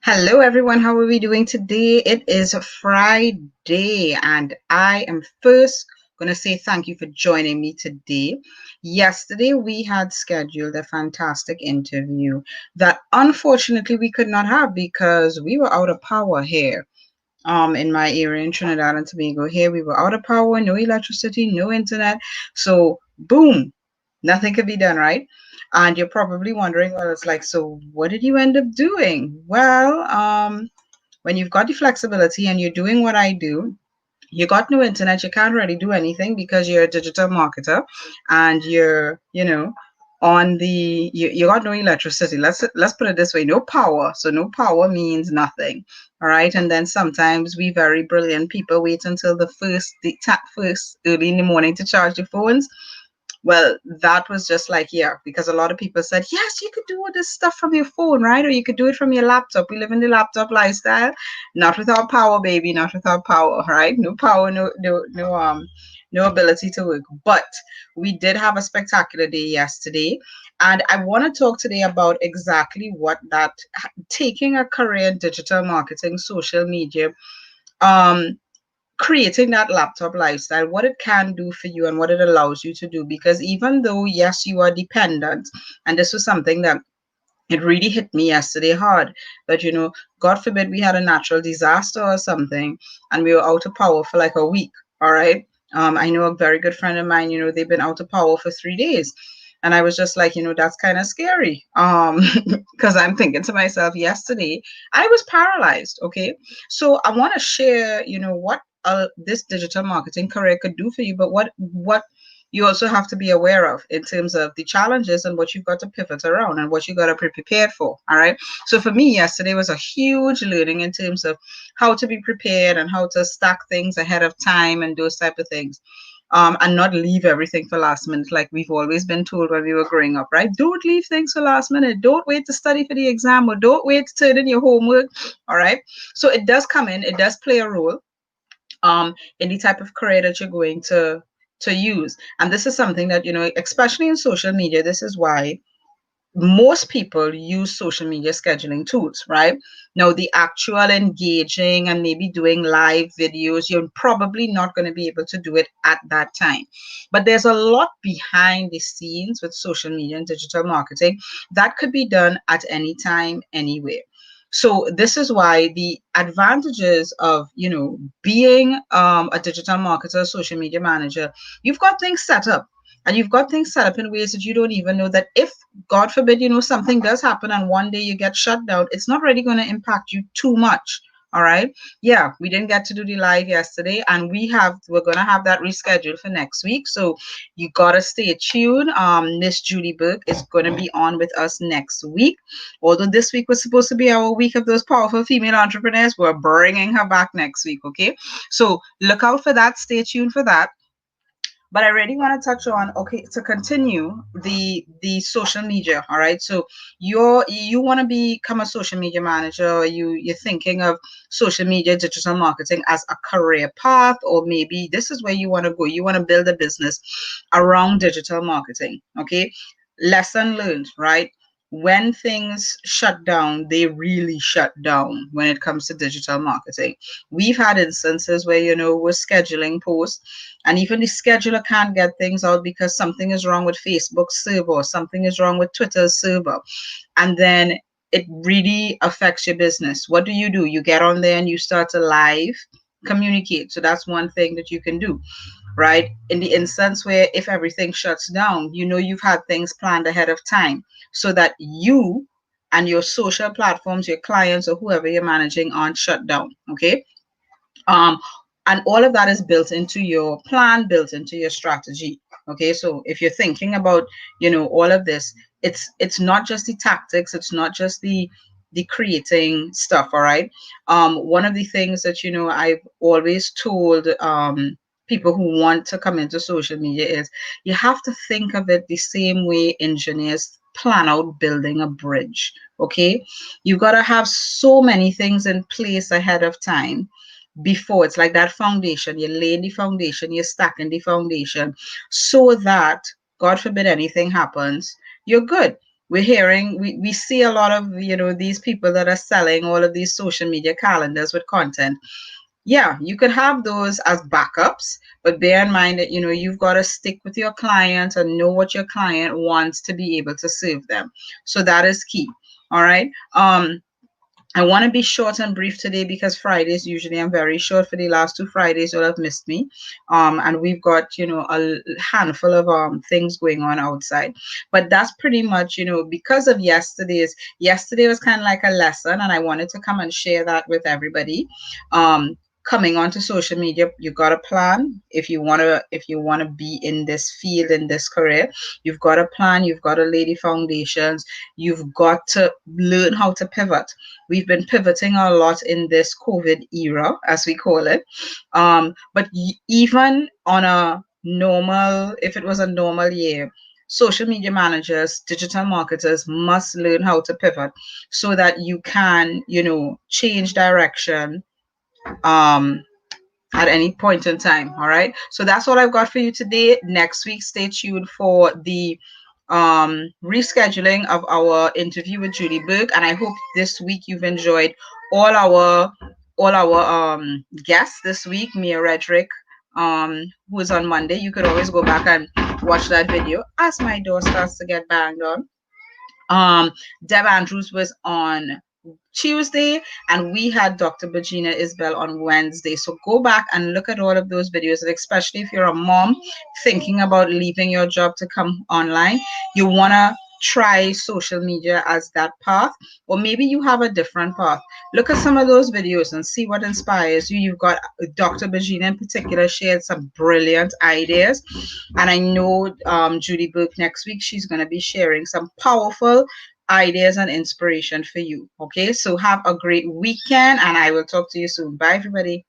Hello, everyone. How are we doing today? It is Friday, and I am first going to say thank you for joining me today. Yesterday, we had scheduled a fantastic interview that unfortunately we could not have because we were out of power here. In my area in Trinidad and Tobago, here we were out of power, no electricity, no internet. So, boom, nothing could be done, right? And you're probably wondering, well, it's like, so what did you end up doing? Well, when you've got the flexibility and you're doing what I do, you got no internet, you can't really do anything because you're a digital marketer and you're on you got no electricity. Let's put it this way, no power. So no power means nothing. All right. And then sometimes we very brilliant people wait until the first early in the morning to charge the phones. Well, that was just like, yeah, because a lot of people said, yes, you could do all this stuff from your phone, right? Or you could do it from your laptop. We live in the laptop lifestyle. Not without power, baby, not without power, right? No power, no ability to work. But we did have a spectacular day yesterday. And I want to talk today about exactly what that taking a career in digital marketing, social media, um, creating that laptop lifestyle, what it can do for you and what it allows you to do. Because even though, yes, you are dependent, and this was something that it really hit me yesterday hard, that, God forbid we had a natural disaster or something and we were out of power for like a week. All right. I know a very good friend of mine, they've been out of power for 3 days. And I was just like, that's kind of scary. Because I'm thinking to myself, yesterday, I was paralyzed. Okay. So I want to share, what this digital marketing career could do for you, but what you also have to be aware of in terms of the challenges and what you've got to pivot around and what you got to be prepared for. All right. So for me, yesterday was a huge learning in terms of how to be prepared and how to stack things ahead of time and those type of things. And not leave everything for last minute, like we've always been told when we were growing up, right? Don't leave things for last minute. Don't wait to study for the exam, or don't wait to turn in your homework. All right. So it does come in, it does play a role in the type of career that you're going to use. And this is something that, especially in social media, this is why most people use social media scheduling tools, right? Now, the actual engaging and maybe doing live videos, you're probably not going to be able to do it at that time. But there's a lot behind the scenes with social media and digital marketing that could be done at any time, anywhere. So this is why the advantages of, being a digital marketer, social media manager, you've got things set up, and you've got things set up in ways that you don't even know that if, God forbid, something does happen and one day you get shut down, it's not really going to impact you too much. All right. Yeah, we didn't get to do the live yesterday, and we're gonna have that rescheduled for next week. So you gotta stay tuned. Miss Julie Burke is gonna be on with us next week. Although this week was supposed to be our week of those powerful female entrepreneurs, we're bringing her back next week. Okay. So look out for that. Stay tuned for that. But I really want to touch on, okay, to continue the social media. All right. So you want to become a social media manager, or you're thinking of social media digital marketing as a career path, or maybe this is where you want to go. You want to build a business around digital marketing. Okay. Lesson learned, right? When things shut down, they really shut down when it comes to digital marketing. We've had instances where, we're scheduling posts, and even the scheduler can't get things out because something is wrong with Facebook's server, or something is wrong with Twitter's server. And then it really affects your business. What do? You get on there and you start to live communicate. So that's one thing that you can do, right? In the instance where if everything shuts down, you've had things planned ahead of time so that you and your social platforms, your clients, or whoever you're managing aren't shut down. Okay. Um, and all of that is built into your plan, built into your strategy. Okay. So if you're thinking about, all of this, it's not just the tactics, it's not just the creating stuff. All right. One of the things that, I've always told people who want to come into social media is you have to think of it the same way engineers plan out building a bridge. Okay. You got to have so many things in place ahead of time before. It's like that foundation. You're laying the foundation, you're stacking the foundation so that, God forbid, anything happens, you're good. we're hearing, we see a lot of, you know, these people that are selling all of these social media calendars with content. Yeah, you could have those as backups, but bear in mind that, you know, you've got to stick with your client and know what your client wants to be able to serve them. So that is key. All right. I want to be short and brief today because Fridays usually I'm very short. For the last 2 Fridays, you'll have missed me. And we've got, you know, a handful of things going on outside. But that's pretty much, you know, because of yesterday was kind of like a lesson, and I wanted to come and share that with everybody. Coming onto social media, you got a plan. If you want to be in this field, in this career, you've got a plan, you've got to lay the foundations, you've got to learn how to pivot. We've been pivoting a lot in this COVID era, as we call it. But even on a normal, if it was a normal year, social media managers, digital marketers must learn how to pivot so that you can, you know, change direction um, at any point in time. All right. So that's what I've got for you today. Next week, stay tuned for the rescheduling of our interview with Julie Burke. And I hope this week you've enjoyed all our guests this week. Mia Redrick, who is on Monday. You could always go back and watch that video as my door starts to get banged on. Deb Andrews was on Tuesday, and we had Dr. Virginia Isbell on Wednesday. So go back and look at all of those videos, and especially if you're a mom thinking about leaving your job to come online, you want to try social media as that path, or maybe you have a different path. Look at some of those videos and see what inspires you. You've got Dr. Virginia in particular shared some brilliant ideas, and I know Judy Burke next week, she's going to be sharing some powerful ideas and inspiration for you. Okay, so have a great weekend, and I will talk to you soon. Bye, everybody.